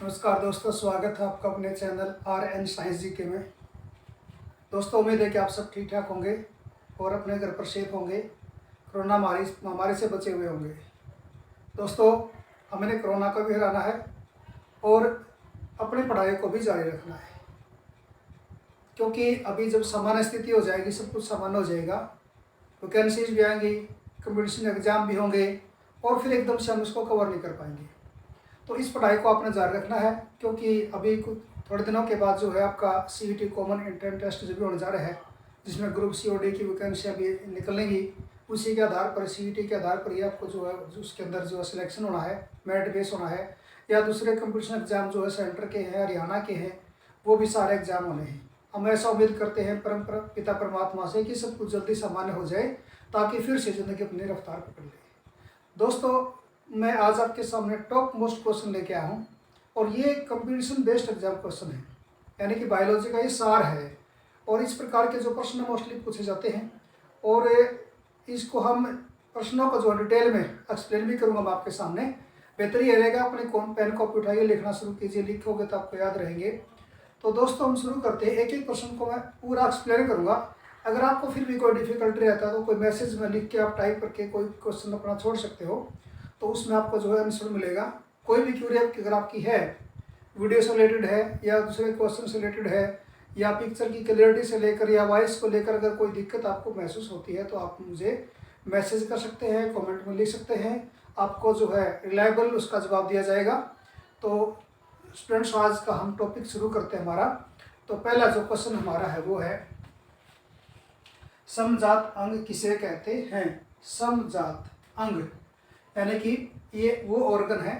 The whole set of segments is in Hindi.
नमस्कार दोस्तों, स्वागत है आपका अपने चैनल RN साइंस जीके में। दोस्तों, उम्मीद है कि आप सब ठीक ठाक होंगे और अपने घर पर सेफ होंगे, कोरोना महामारी से बचे हुए होंगे। दोस्तों, हमें कोरोना को भी हराना है और अपनी पढ़ाई को भी जारी रखना है, क्योंकि अभी जब सामान्य स्थिति हो जाएगी, सब कुछ सामान्य हो जाएगा, वैकेंसीज भी आएंगी, कंपटीशन एग्ज़ाम भी होंगे और फिर एकदम से हम उसको कवर नहीं कर पाएंगे। तो इस पढ़ाई को आपने जारी रखना है, क्योंकि अभी कुछ थोड़े दिनों के बाद जो है आपका CET कॉमन एंट्रेंस टेस्ट जो भी होने जा रहा है, जिसमें ग्रुप C और D की वैकेंसियाँ भी निकलेंगी। उसी के आधार पर CET के आधार पर ही आपको जो है उसके अंदर जो है सिलेक्शन होना है, मेरिट बेस होना है, या दूसरे कंपटीशन एग्जाम जो है सेंटर के हैं, हरियाणा के हैं, वो भी सारे एग्जाम होने हैं। हम ऐसा उम्मीद करते हैं पिता परमात्मा से कि सब कुछ जल्दी सामान्य हो जाए, ताकि फिर से ज़िंदगी अपनी रफ्तार पकड़ ले। दोस्तों, मैं आज आपके सामने टॉप मोस्ट क्वेश्चन लेके आया हूँ और ये कंपटीशन बेस्ड एग्जाम क्वेश्चन है, यानी कि बायोलॉजी का ये सार है। और इस प्रकार के जो प्रश्न मोस्टली पूछे जाते हैं और इसको हम प्रश्नों को जो डिटेल में एक्सप्लेन भी करूँगा मैं आपके सामने। बेहतर ये रहेगा अपने पेन कॉपी उठाइए, लिखना शुरू कीजिए, लिखोगे तो आपको याद रहेंगे। तो दोस्तों, हम शुरू करते हैं। एक एक प्रश्न को मैं पूरा एक्सप्लेन करूँगा। अगर आपको फिर भी कोई डिफिकल्टी रहता है तो कोई मैसेज में लिख के आप टाइप करके कोई क्वेश्चन अपना छोड़ सकते हो, तो उसमें आपको जो है आंसर मिलेगा। कोई भी क्यूरी अगर आपकी है, वीडियो से रिलेटेड है या दूसरे क्वेश्चन से रिलेटेड है या पिक्चर की क्लियरिटी से लेकर या वॉइस को लेकर अगर कोई दिक्कत आपको महसूस होती है तो आप मुझे मैसेज कर सकते हैं, कमेंट में लिख सकते हैं। आपको जो है रिलायबल उसका जवाब दिया जाएगा। तो स्टूडेंट्स, आज का हम टॉपिक शुरू करते हैं हमारा। तो पहला जो क्वेश्चन हमारा है वो है, समजात अंग किसे कहते हैं? समजात अंग यानी कि ये वो ऑर्गन है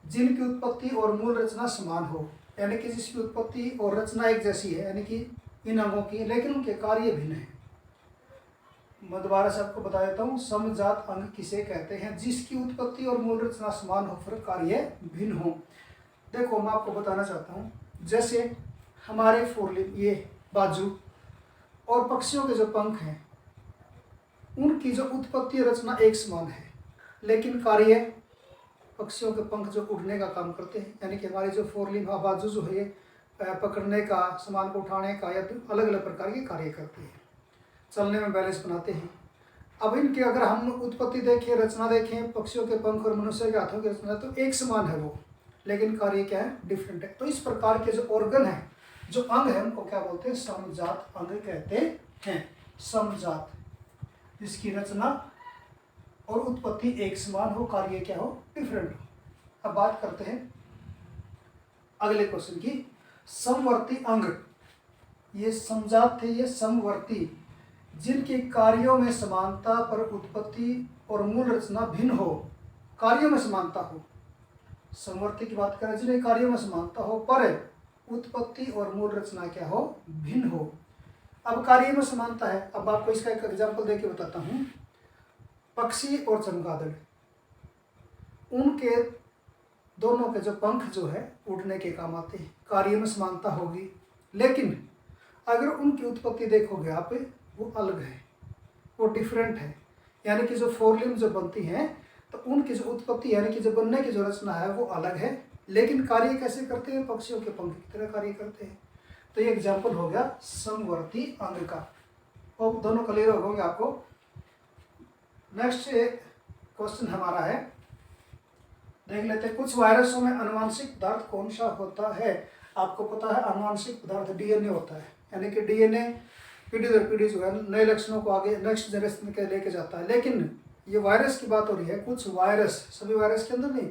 जिनकी उत्पत्ति और मूल रचना समान हो, यानी कि जिसकी उत्पत्ति और रचना एक जैसी है, यानी कि इन अंगों की, लेकिन उनके कार्य भिन्न हैं। मैं दोबारा से आपको बता देता हूँ, समजात अंग किसे कहते हैं? जिसकी उत्पत्ति और मूल रचना समान हो पर कार्य भिन्न हो। देखो, मैं आपको बताना चाहता हूँ, जैसे हमारे फोरलिम्ब, ये बाजू और पक्षियों के जो पंख हैं, उनकी जो उत्पत्ति और रचना एक समान है, लेकिन कार्य पक्षियों के पंख जो उड़ने का काम करते हैं, यानी कि हमारी जो फोरलिम्ब बाजू जो है पकड़ने का, सामान को उठाने का, या अलग अलग प्रकार के कार्य करते हैं, चलने में बैलेंस बनाते हैं। अब इनकी अगर हम उत्पत्ति देखें, रचना देखें, पक्षियों के पंख और मनुष्य के हाथों की रचना, तो एक समान है वो, लेकिन कार्य क्या है? डिफरेंट है। तो इस प्रकार के जो ऑर्गन है, जो अंग है, उनको क्या बोलते हैं? समजात अंग कहते हैं। समजात, जिसकी रचना और उत्पत्ति एक समान हो, कार्य क्या हो? डिफरेंट हो। अब बात करते हैं अगले क्वेश्चन की। समवर्ती अंग, ये समजात थे, ये समवर्ती, जिनके कार्यों में समानता पर उत्पत्ति और मूल रचना भिन्न हो, कार्यों में समानता हो। समवर्ती की बात करें, जिन्हें कार्यों में समानता हो पर उत्पत्ति और मूल रचना क्या हो? भिन्न हो। अब कार्य में समानता है, अब आपको इसका एक एग्जाम्पल देके बताता हूँ। पक्षी और चमगादड़, उनके दोनों के जो पंख जो है उड़ने के काम आते हैं, कार्य में समानता होगी, लेकिन अगर उनकी उत्पत्ति देखोगे आप, वो अलग है, वो डिफरेंट है। यानी कि जो फोरलिम्ब जो बनती हैं, तो उनकी जो उत्पत्ति यानी कि जो बनने की जो रचना है वो अलग है, लेकिन कार्य कैसे करते हैं? पक्षियों के पंख की तरह कार्य करते हैं। तो ये एग्जाम्पल हो गया समवर्ती अंग का। और दोनों क्लियर हो गए आपको। नेक्स्ट क्वेश्चन हमारा है, देख लेते हैं। कुछ वायरसों में अनुवांशिक पदार्थ कौन सा होता है? आपको पता है अनुवांशिक पदार्थ DNA होता है, यानी कि DNA पीढ़ी दर पीढ़ी जो है नए लक्षणों को आगे नेक्स्ट जनरेशन के लेके जाता है। लेकिन ये वायरस की बात हो रही है, कुछ वायरस, सभी वायरस के अंदर नहीं,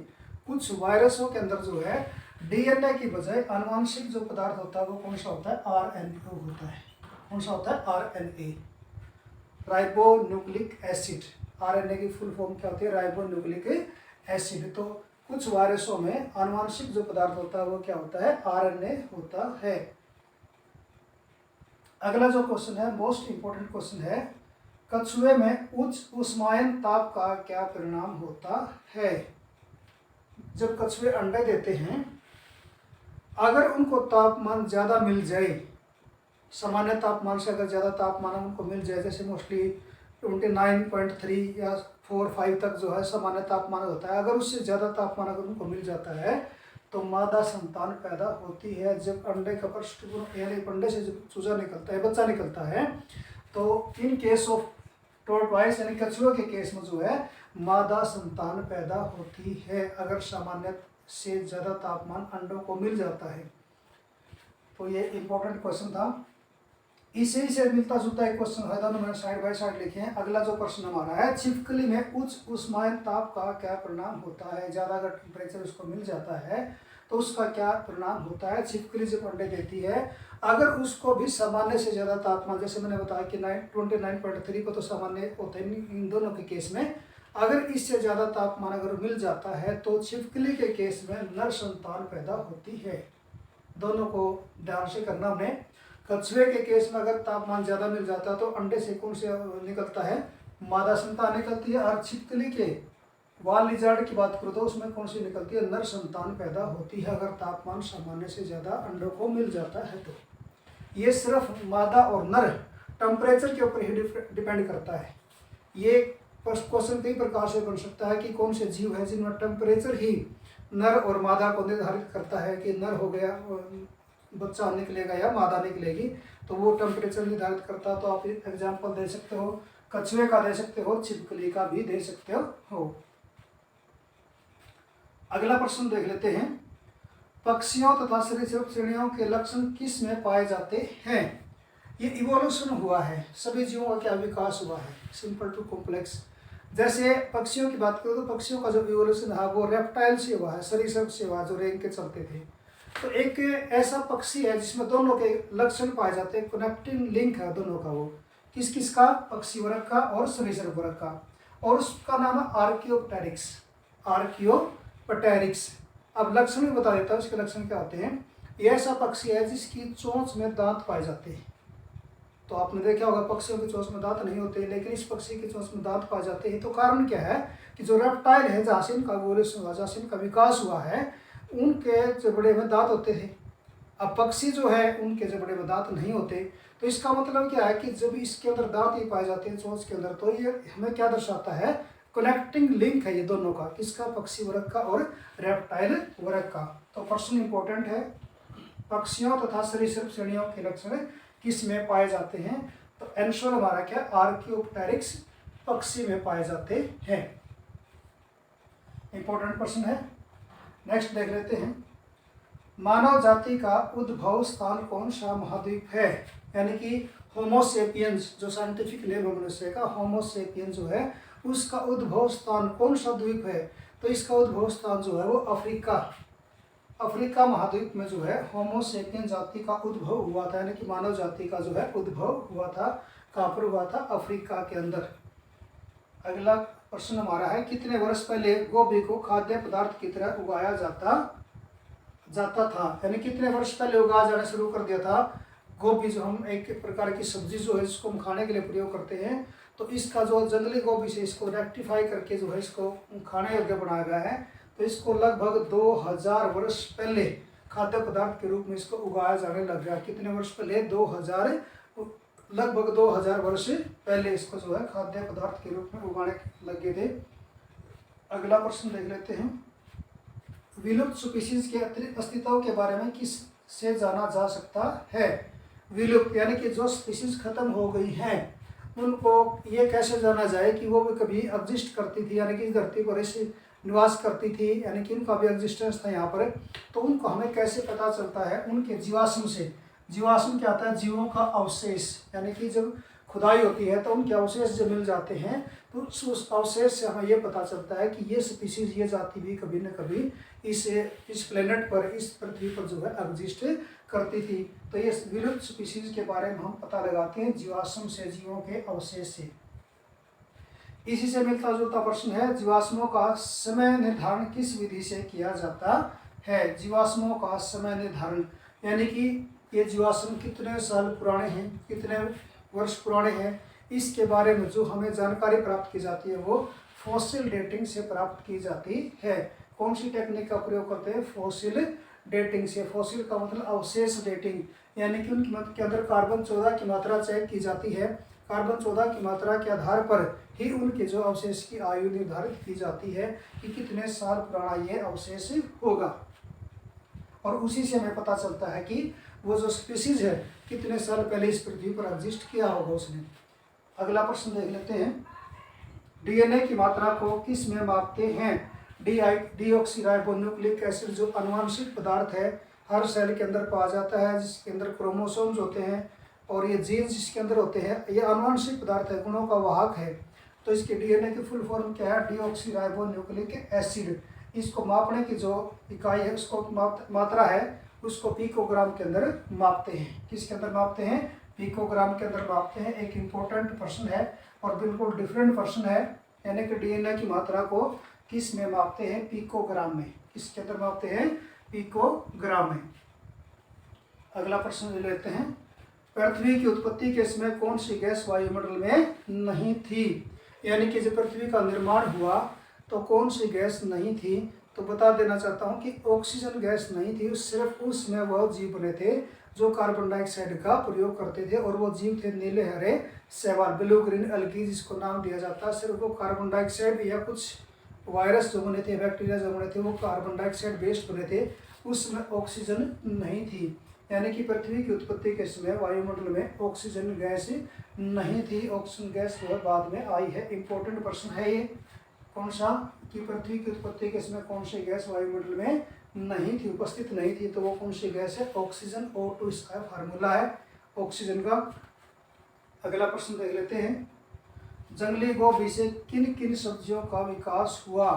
कुछ वायरसों के अंदर जो है DNA की बजाय अनुवांशिक जो पदार्थ होता है वो कौन सा होता है? RNA होता है। कौन सा होता है? RNA, ribo nucleic acid. RNA की फुल फॉर्म क्या होती है? Ribo nucleic acid. तो कुछ वायरसों में आनुवांशिक जो पदार्थ होता है वो क्या होता है? RNA होता है। अगला जो क्वेश्चन है, मोस्ट इंपोर्टेंट क्वेश्चन है, कछुए में उच्च ऊष्मायन ताप का क्या परिणाम होता है? जब कछुए अंडे देते हैं, अगर उनको तापमान ज़्यादा मिल जाए, सामान्य तापमान से अगर ज़्यादा तापमान उनको मिल जाए, जैसे मोस्टली 29.3 या 4-5 तक जो है सामान्य तापमान होता है, अगर उससे ज़्यादा तापमान अगर उनको मिल जाता है तो मादा संतान पैदा होती है जब अंडे का पृष्ठभूमि यानी अंडे से जब चूजा निकलता है, बच्चा निकलता है। तो इन केस ऑफ टॉर्टवाइस यानी कछुआ के केस में जो है मादा संतान पैदा होती है अगर सामान्य से ज़्यादा तापमान अंडों को मिल जाता है। तो ये इम्पोर्टेंट क्वेश्चन था। इसी से मिलता जुलता एक क्वेश्चन है, दोनों मैंने साइड बाय साइड लिखे हैं। अगला जो प्रश्न हमारा है, छिपकली में उच्च ऊष्मायन ताप का क्या परिणाम होता है। ज़्यादा अगर टेम्परेचर उसको मिल जाता है तो उसका क्या परिणाम होता है। छिपकली जब अंडे देती है, अगर उसको भी सामान्य से ज़्यादा तापमान, जैसे मैंने बताया कि 29.3 को तो सामान्य होते हैं इन दोनों के केस में, अगर इससे ज़्यादा तापमान अगर मिल जाता है तो छिपकली के केस में नर संतान पैदा होती है। दोनों को ध्यान से करना हमें। कछुए के केस में अगर तापमान ज़्यादा मिल जाता है तो अंडे से कौन से निकलता है, मादा संतान निकलती है। और छिपकली के वाल लिजार्ड की बात करो तो उसमें कौन सी निकलती है, नर संतान पैदा होती है अगर तापमान सामान्य से ज़्यादा अंडों को मिल जाता है तो। ये सिर्फ मादा और नर टेम्परेचर के ऊपर ही डिपेंड करता है। ये क्वेश्चन कई प्रकार से बन सकता है कि कौन से जीव है जिनमें टेम्परेचर ही नर और मादा को निर्धारित करता है कि नर हो गया बच्चा निकलेगा या मादा निकलेगी, तो वो टेम्परेचर निर्धारित करता। तो आप एग्जाम्पल दे सकते हो, कछुए का दे सकते हो, छिपकली का भी दे सकते हो। अगला प्रश्न देख लेते हैं, पक्षियों तथा सरीसृप श्रेणियों के लक्षण किस में पाए जाते हैं। ये इवोल्यूशन हुआ है, सभी जीवों का क्या विकास हुआ है, सिंपल टू कॉम्प्लेक्स। जैसे पक्षियों की बात करो तो पक्षियों का जो इवोल्यूशन है वो रेप्टाइल से हुआ है, सरीसृप से हुआ जो रेंग के चलते थे। तो एक ऐसा पक्षी है जिसमें दोनों के लक्षण पाए जाते हैं, कनेक्टिंग लिंक है दोनों का, वो किस किस का, पक्षी वर्ग का और सरीसृप वर्ग का, और उसका नाम है आर्कियोप्टेरिक्स। आर्कियोप्टेरिक्स। अब लक्षण भी बता देता हूँ, उसके लक्षण क्या होते हैं। ये ऐसा पक्षी है जिसकी चोंच में दांत पाए जाते हैं। तो आपने देखा होगा पक्षियों की चोंच में दांत नहीं होते, लेकिन इस पक्षी की चोंच में दांत पाए जाते हैं। तो कारण क्या है कि जो रेप्टाइल है, जहाँ से इनका इवोल्यूशन हुआ, जहाँ से इनका विकास हुआ है, उनके जबड़े में दांत होते थे। अब पक्षी जो है उनके जबड़े में दांत नहीं होते। तो इसका मतलब क्या है कि जब इसके अंदर दांत ही पाए जाते हैं चोंच के अंदर, तो ये हमें क्या दर्शाता है, कनेक्टिंग लिंक है ये दोनों का, किसका, पक्षी वर्ग का और रेप्टाइल वर्ग का। तो प्रश्न इंपॉर्टेंट है, पक्षियों तथा सरीसृप श्रेणियों के लक्षण किस में पाए जाते हैं। तो आंसर हमारा क्या, आर्कियोप्टेरिक्स पक्षी में पाए जाते हैं। इंपॉर्टेंट प्रश्न है। नेक्स्ट देख लेते हैं, मानव जाति का उद्भव स्थान कौन सा महाद्वीप है। यानी कि होमोसेपियंस, जो साइंटिफिक नेम है मनुष्य का, होमोसेपियंस जो है उसका उद्भव स्थान कौन सा द्वीप है। तो इसका उद्भव स्थान जो है वो अफ्रीका महाद्वीप में जो है होमोसेपियन जाति का उद्भव हुआ था। यानी कि मानव जाति का जो है उद्भव हुआ था, कहाँ पर हुआ था, अफ्रीका के अंदर। अगला प्रश्न हमारा है, कितने वर्ष पहले गोभी को खाद्य पदार्थ की तरह उगाया जाता था। यानी कितने वर्ष पहले उगाया जाना शुरू कर दिया था। गोभी जो हम एक प्रकार की सब्जी जो है इसको हम खाने के लिए प्रयोग करते हैं, तो इसका जो जंगली गोभी से इसको रेक्टिफाई करके जो है इसको खाने योग्य बनाया गया है। तो इसको लगभग 2000 वर्ष पहले खाद्य पदार्थ के रूप में इसको उगाया जाने लग गया। कितने वर्ष पहले, लगभग 2000 वर्ष पहले इसको जो है खाद्य पदार्थ के रूप में उगाने लगे थे। अगला प्रश्न देख लेते हैं, विलुप्त स्पीशीज के अस्तित्व के बारे में किस से जाना जा सकता है। विलुप्त यानी कि जो स्पीशीज खत्म हो गई हैं उनको ये कैसे जाना जाए कि वो भी कभी एग्जिस्ट करती थी, यानी कि इस धरती पर ऐसे निवास करती थी, यानी कि उनका भी एग्जिस्टेंस था यहाँ पर। तो उनको हमें कैसे पता चलता है, उनके जीवाश्म से। जीवाश्म क्या आता है, जीवों का अवशेष। यानी कि जब खुदाई होती है तो उनके अवशेष जब मिल जाते हैं तो उस अवशेष से हमें ये पता चलता है कि ये स्पीशीज, ये जाति भी कभी न कभी इस प्लेनेट पर, इस पृथ्वी पर जो है एग्जिस्ट करती थी। तो ये विलुप्त स्पीशीज के बारे में हम पता लगाते हैं जीवाश्म से, जीवों के अवशेष से। इसी से मिलता जुलता प्रश्न है, जीवाश्मों का समय निर्धारण किस विधि से किया जाता है। जीवाश्मों का समय निर्धारण यानी कि ये जीवाश्म कितने साल पुराने हैं, कितने वर्ष पुराने हैं, इसके बारे में जो हमें जानकारी प्राप्त की जाती है वो फॉसिल डेटिंग से प्राप्त की जाती है। कौन सी टेक्निक का प्रयोग करते हैं, फॉसिल डेटिंग से। फॉसिल का मतलब अवशेष डेटिंग, यानी कि उनके अंदर कार्बन 14 की मात्रा चेक की जाती है। कार्बन 14 की मात्रा के आधार पर ही उनके जो अवशेष की आयु निर्धारित की जाती है कि कितने साल पुराना ये अवशेष होगा। और उसी से हमें पता चलता है कि वो जो स्पीसीज है कितने साल पहले इस पृथ्वी पर एग्जिस्ट किया होगा उसने। अगला प्रश्न देख लेते हैं, डीएनए की मात्रा को किस में मापते हैं? डीऑक्सीराइबोन्यूक्लिक एसिड जो आनुवंशिक पदार्थ है, हर सेल के अंदर पाया जाता है, जिसके अंदर क्रोमोसोम्स होते हैं और ये जीन्स जिसके अंदर होते हैं, ये आनुवंशिक पदार्थ है, गुणों का वाहक है। तो इसके डीएनए की फुल फॉर्म क्या है? Deoxyribonucleic acid. इसको मापने की जो इकाई है, उसको मात्रा है, उसको पिकोग्राम के अंदर मापते हैं। किसके अंदर मापते हैं? पिकोग्राम के अंदर मापते हैं। एक इम्पोर्टेंट प्रश्न है और बिल्कुल डिफरेंट प्रश्न है, यानी कि डीएनए की मात्रा को किस में मापते हैं? पिकोग्राम में। किसके अंदर मापते हैं? पिकोग्राम में। अगला प्रश्न ले लेते हैं, पृथ्वी की उत्पत्ति के समय कौन सी गैस वायुमंडल में नहीं थी? यानी कि जब पृथ्वी का निर्माण हुआ तो कौन सी गैस नहीं थी? तो बता देना चाहता हूँ कि ऑक्सीजन गैस नहीं थी। सिर्फ उस समय वह जीव बने थे जो कार्बन डाइऑक्साइड का प्रयोग करते थे, और वो जीव थे नीले हरे शैवाल, ब्लू ग्रीन एल्गी जिसको नाम दिया जाता है। सिर्फ वो कार्बन डाइऑक्साइड या कुछ वायरस जो बने थे, बैक्टीरिया जो बने थे, वो कार्बन डाइऑक्साइड बेस्ड बने थे, उसमें ऑक्सीजन नहीं थी। यानी कि पृथ्वी की उत्पत्ति के समय वायुमंडल में ऑक्सीजन गैस नहीं थी। ऑक्सीजन गैस जो है बाद में आई है। इंपॉर्टेंट प्रश्न है ये, कौन सा? कि पृथ्वी की उत्पत्ति के समय कौन सी गैस वायुमंडल में नहीं थी, उपस्थित नहीं थी? तो वो कौन सी गैस है? ऑक्सीजन। O2 इसका फार्मूला है ऑक्सीजन का। अगला प्रश्न देख लेते हैं, जंगली गोभी से किन किन सब्जियों का विकास हुआ?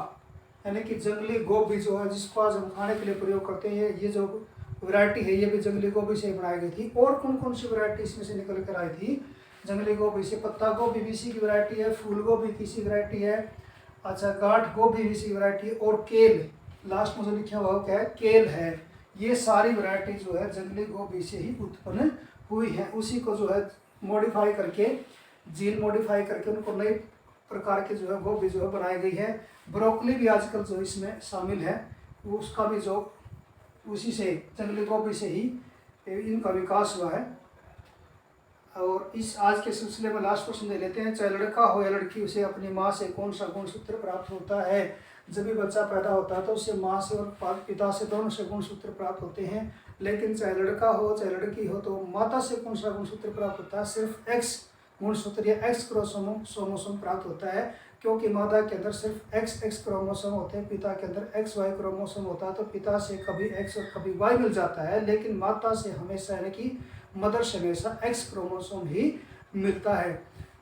यानी कि जंगली गोभी जो है, जिसको आज हम खाने के लिए प्रयोग करते हैं, ये जो वैरायटी है, ये भी जंगली गोभी से बनाई गई थी। और कौन कौन सी वैरायटी इसमें से निकल कर आई थी जंगली गोभी से? पत्ता गोभी भी इसी की वैरायटी है, फूल गोभी की इसी वैरायटी है, अच्छा गांठ गोभी भी इसी वैरायटी है, और केल, लास्ट में जो लिखा हुआ क्या है? केल है। ये सारी वैरायटी जो है जंगली गोभी से ही उत्पन्न हुई है। उसी को जो है मॉडिफाई करके, जीन मॉडिफाई करके उनको नए प्रकार के जो है गोभी जो है बनाई गई है। ब्रोकली भी आजकल जो इसमें शामिल है, वो उसका भी जो उसी से, जंगली गोभी से ही इनका विकास हुआ है। और इस आज के सिलसिले में लास्ट प्रश्न दे लेते हैं, चाहे लड़का हो या लड़की, उसे अपनी माँ से कौन सा गुणसूत्र प्राप्त होता है? जब भी बच्चा पैदा होता है तो उसे माँ से और पिता से, दोनों से गुणसूत्र प्राप्त होते हैं। लेकिन चाहे लड़का हो चाहे लड़की हो, तो माता से कौन सा गुणसूत्र प्राप्त होता है? सिर्फ एक्स गुणसूत्र या एक्स क्रोमोसोम प्राप्त होता है, क्योंकि मादा के अंदर सिर्फ एक्स क्रोमोसोम होते हैं, पिता के अंदर XY क्रोमोसोम होता है। तो पिता से कभी X और कभी Y मिल जाता है, लेकिन माता से हमेशा, यानी कि मदर से हमेशा X क्रोमोसोम ही मिलता है।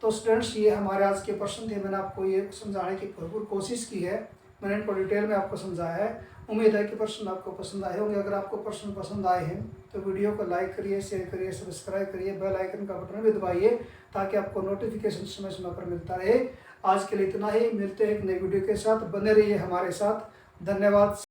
तो स्टूडेंट्स, ये हमारे आज के प्रश्न थे। मैंने आपको ये समझाने की भरपूर कोशिश की है, मैंने इनको डिटेल में आपको समझाया है। उम्मीद है कि प्रश्न आपको पसंद आए होंगे। अगर आपको प्रश्न पसंद आए हैं तो वीडियो को लाइक करिए, शेयर करिए, सब्सक्राइब करिए, बेल आइकन का बटन भी दबाइए, ताकि आपको नोटिफिकेशन समय समय पर मिलता रहे। आज के लिए इतना ही, मिलते हैं एक नई वीडियो के साथ, बने रहिए हमारे साथ। धन्यवाद।